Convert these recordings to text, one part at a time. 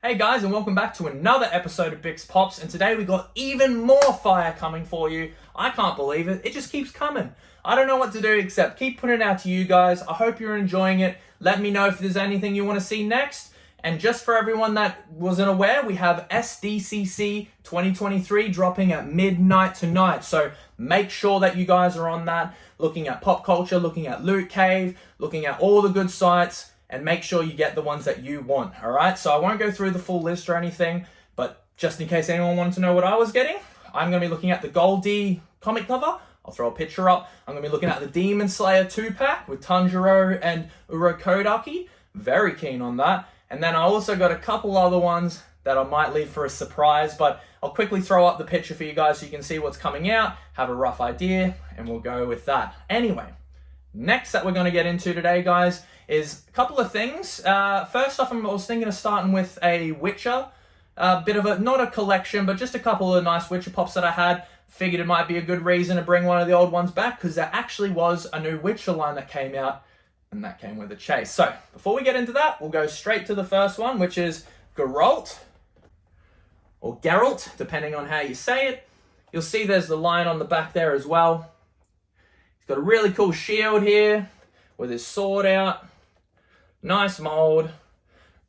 Hey guys, and welcome back to another episode of Bick's Pops, and today we got even more fire coming for you. I can't believe it. It just keeps coming. I don't know what to do except keep putting it out to you guys. I hope you're enjoying it. Let me know if there's anything you want to see next. And just for everyone that wasn't aware, we have SDCC 2023 dropping at midnight tonight. So make sure that you guys are on that, looking at pop culture, looking at Loot Cave, looking at all the good sites, and make sure you get the ones that you want, all right? So I won't go through the full list or anything, but just in case anyone wanted to know what I was getting, I'm going to be looking at the Goldie comic cover. I'll throw a picture up. I'm going to be looking at the Demon Slayer 2-pack with Tanjiro and Urokodaki. Very keen on that. And then I also got a couple other ones that I might leave for a surprise, but I'll quickly throw up the picture for you guys so you can see what's coming out, have a rough idea, and we'll go with that. Anyway, next that we're going to get into today, guys, is a couple of things. First off, I was thinking of starting with a Witcher, bit of a, not a collection, but just a couple of nice Witcher pops that I had. Figured it might be a good reason to bring one of the old ones back, because there actually was a new Witcher line that came out, and that came with a chase. So, before we get into that, we'll go straight to the first one, which is Geralt, or Geralt, depending on how you say it. You'll see there's the line on the back there as well. He's got a really cool shield here, with his sword out. Nice mold.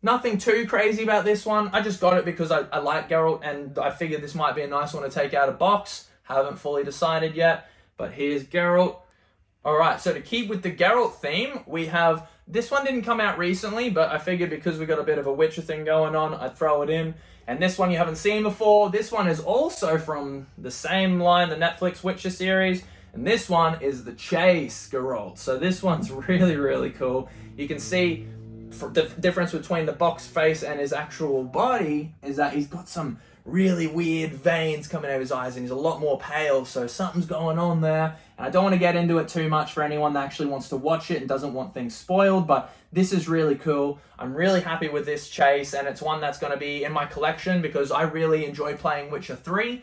Nothing too crazy about this one. I just got it because I like Geralt, and I figured this might be a nice one to take out of box. Haven't fully decided yet, but here's Geralt. Alright, so to keep with the Geralt theme, we have, this one didn't come out recently, but I figured because we got a bit of a Witcher thing going on, I'd throw it in. And this one you haven't seen before. This one is also from the same line, the Netflix Witcher series. And this one is the Chase Geralt. So this one's really, really cool. You can see the difference between the box face and his actual body is that he's got some really weird veins coming out of his eyes, and he's a lot more pale, so something's going on there. And I don't want to get into it too much for anyone that actually wants to watch it and doesn't want things spoiled, but this is really cool. I'm really happy with this chase, and it's one that's going to be in my collection because I really enjoyed playing Witcher 3.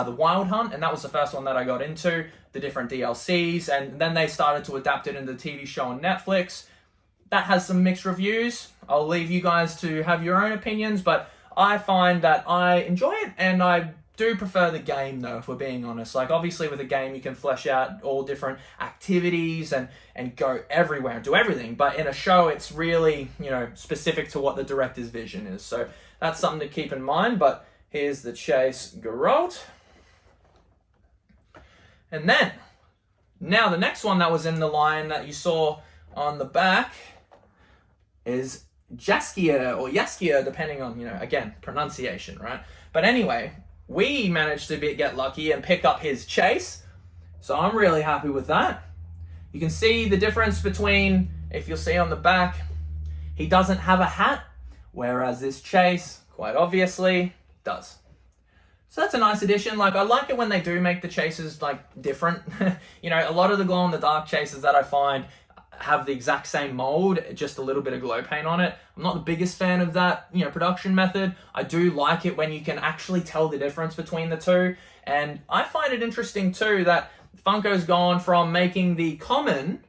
The Wild Hunt, and that was the first one that I got into, the different DLCs, and then they started to adapt it into the TV show on Netflix. That has some mixed reviews. I'll leave you guys to have your own opinions, but I find that I enjoy it, and I do prefer the game though, if we're being honest. Like, obviously with a game you can flesh out all different activities and go everywhere and do everything, but in a show it's really, you know, specific to what the director's vision is. So that's something to keep in mind, but here's the Chase Geralt. And then, now the next one that was in the line that you saw on the back is Jaskier, or Jaskier, depending on, you know, again, pronunciation, right? But anyway, we managed to get lucky and pick up his chase, so I'm really happy with that. You can see the difference between, if you'll see on the back, he doesn't have a hat, whereas this chase, quite obviously, does. So that's a nice addition. Like, I like it when they do make the chases, like, different. You know, a lot of the glow-in-the-dark chases that I find have the exact same mold, just a little bit of glow paint on it. I'm not the biggest fan of that, you know, production method. I do like it when you can actually tell the difference between the two. And I find it interesting, too, that Funko's gone from making the common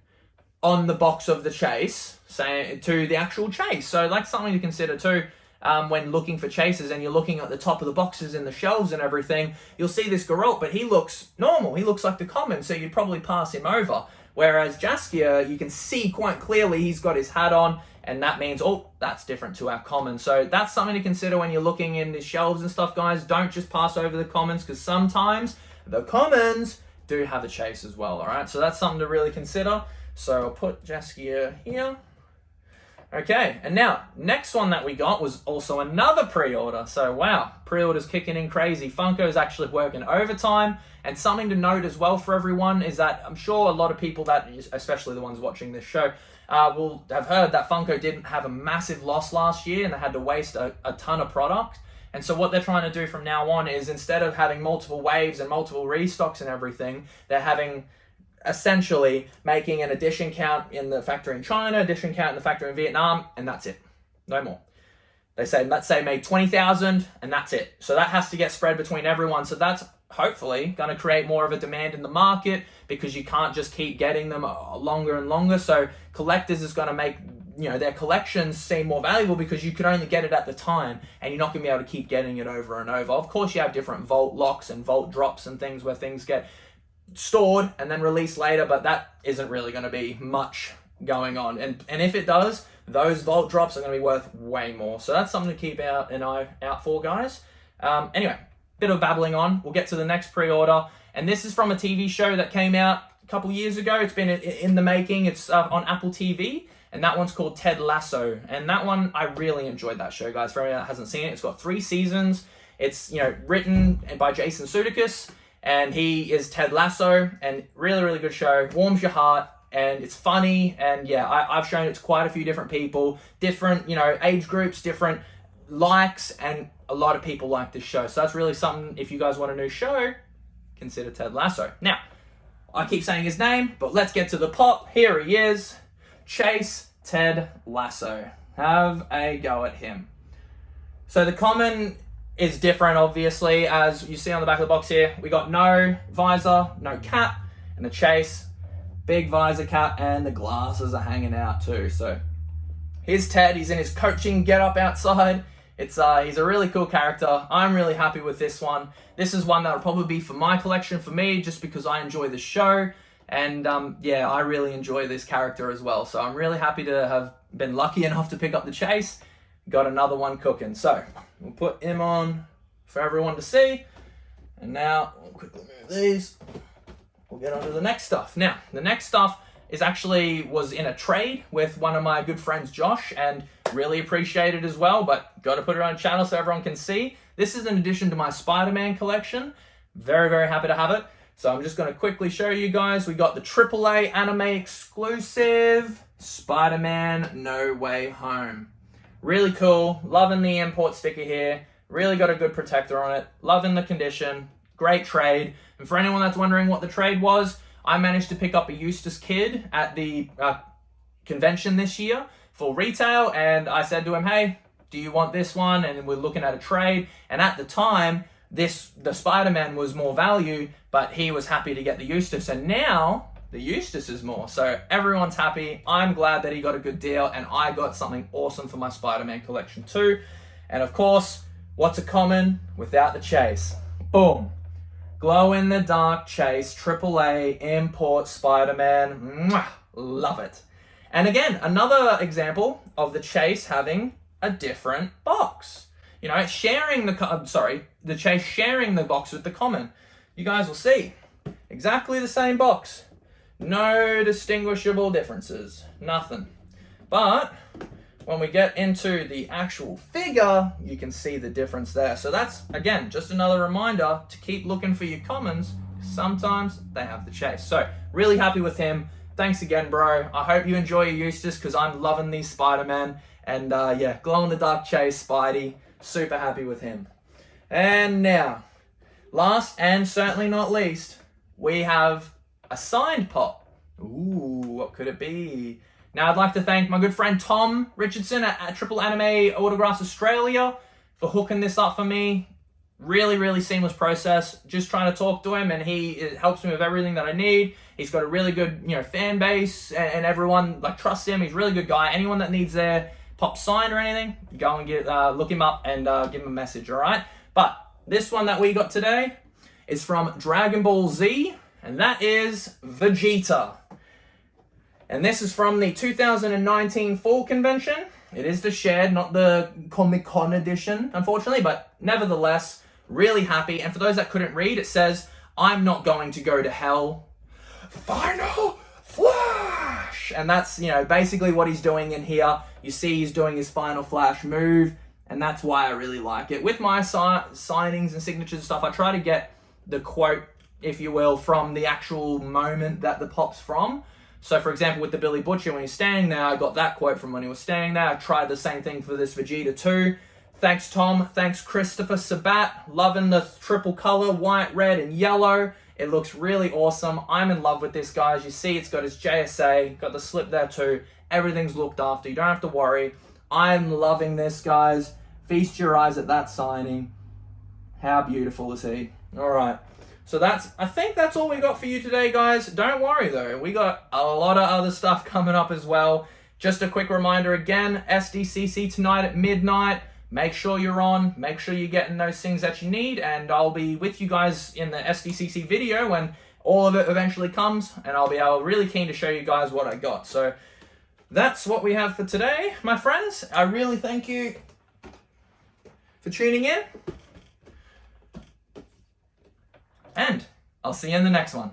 on the box of the chase, say, to the actual chase. So that's something to consider, too. When looking for chases and you're looking at the top of the boxes and the shelves and everything, you'll see this Geralt, but he looks normal. He looks like the common, so you'd probably pass him over. Whereas Jaskier, you can see quite clearly he's got his hat on, and that means, oh, that's different to our common. So that's something to consider when you're looking in the shelves and stuff, guys. Don't just pass over the commons, because sometimes the commons do have a chase as well, all right? So that's something to really consider. So I'll put Jaskier here. Okay, and now, next one that we got was also another pre-order. So, wow, pre-order's kicking in crazy. Funko's actually working overtime. And something to note as well for everyone is that I'm sure a lot of people that, especially the ones watching this show, will have heard that Funko didn't have a massive loss last year and they had to waste a ton of product. And so what they're trying to do from now on is, instead of having multiple waves and multiple restocks and everything, they're having, essentially making an edition count in the factory in China, edition count in the factory in Vietnam, and that's it. No more. They say, let's say, made 20,000, and that's it. So that has to get spread between everyone. So that's hopefully going to create more of a demand in the market, because you can't just keep getting them longer and longer. So collectors is going to make their collections seem more valuable because you could only get it at the time and you're not going to be able to keep getting it over and over. Of course, you have different vault locks and vault drops and things where things get stored and then released later, but that isn't really going to be much going on. And if it does, those vault drops are going to be worth way more. So that's something to keep an eye out for, guys. Anyway, bit of babbling on. We'll get to the next pre-order. And this is from a TV show that came out a couple years ago. It's been in the making. It's on Apple TV. And that one's called Ted Lasso. And that one, I really enjoyed that show, guys. For anyone that hasn't seen it, it's got 3 seasons. It's, written by Jason Sudeikis. And he is Ted Lasso. And really, really good show. Warms your heart. And it's funny. And yeah, I've shown it to quite a few different people. Different, age groups, different likes. And a lot of people like this show. So that's really something, if you guys want a new show, consider Ted Lasso. Now, I keep saying his name, but let's get to the pop. Here he is. Chase Ted Lasso. Have a go at him. So the common is different, obviously, as you see on the back of the box here. We got no visor, no cap, and the Chase, big visor cap, and the glasses are hanging out too. So here's Ted. He's in his coaching get-up outside. He's a really cool character. I'm really happy with this one. This is one that'll probably be for my collection for me, just because I enjoy the show. And yeah, I really enjoy this character as well. So I'm really happy to have been lucky enough to pick up the Chase. Got another one cooking. So we'll put him on for everyone to see. And now we'll quickly move these. We'll get on to the next stuff. Now, the next stuff was in a trade with one of my good friends, Josh, and really appreciate it as well, but got to put it on a channel so everyone can see. This is in addition to my Spider-Man collection. Very, very happy to have it. So I'm just going to quickly show you guys. We got the AAA anime exclusive Spider-Man No Way Home. Really cool. Loving the import sticker here. Really got a good protector on it. Loving the condition. Great trade. And for anyone that's wondering what the trade was, I managed to pick up a Eustace Kid at the convention this year for retail, and I said to him, hey, do you want this one? And we're looking at a trade. And at the time, the Spider-Man was more value, but he was happy to get the Eustace. And now the Eustace is more. So everyone's happy. I'm glad that he got a good deal, and I got something awesome for my Spider-Man collection too. And of course, what's a common without the Chase? Boom. Glow-in-the-dark Chase, AAA, import Spider-Man. Mwah, love it. And again, another example of the Chase having a different box. Sharing the Chase sharing the box with the common. You guys will see. Exactly the same box. No distinguishable differences. Nothing. But when we get into the actual figure, you can see the difference there. So that's, again, just another reminder to keep looking for your commons. Sometimes they have the Chase. So really happy with him. Thanks again, bro. I hope you enjoy your Eustace, because I'm loving these Spider-Man. And yeah, glow-in-the-dark Chase, Spidey. Super happy with him. And now, last and certainly not least, we have a signed pop. Ooh, what could it be? Now, I'd like to thank my good friend Tom Richardson at Triple Anime Autographs Australia for hooking this up for me. Really, really seamless process. Just trying to talk to him, and he helps me with everything that I need. He's got a really good, fan base, and everyone trusts him. He's a really good guy. Anyone that needs their pop signed or anything, go and look him up and give him a message. All right. But this one that we got today is from Dragon Ball Z, and that is Vegeta. And this is from the 2019 Fall Convention. It is the shared, not the Comic-Con edition, unfortunately, but nevertheless, really happy. And for those that couldn't read, it says, I'm not going to go to hell. Final Flash! And that's, basically what he's doing in here. You see he's doing his Final Flash move, and that's why I really like it. With my signings and signatures and stuff, I try to get the quote, if you will, from the actual moment that the pop's from. So, for example, with the Billy Butcher, when he's standing there, I got that quote from when he was standing there. I tried the same thing for this Vegeta too. Thanks, Tom. Thanks, Christopher Sabbat. Loving the triple color, white, red, and yellow. It looks really awesome. I'm in love with this, guys. You see it's got his JSA, got the slip there too. Everything's looked after. You don't have to worry. I'm loving this, guys. Feast your eyes at that signing. How beautiful is he? All right. So I think that's all we got for you today, guys. Don't worry though, we got a lot of other stuff coming up as well. Just a quick reminder again, SDCC tonight at midnight. Make sure you're on, make sure you're getting those things that you need, and I'll be with you guys in the SDCC video when all of it eventually comes, and I'll be really keen to show you guys what I got. So that's what we have for today, my friends. I really thank you for tuning in, and I'll see you in the next one.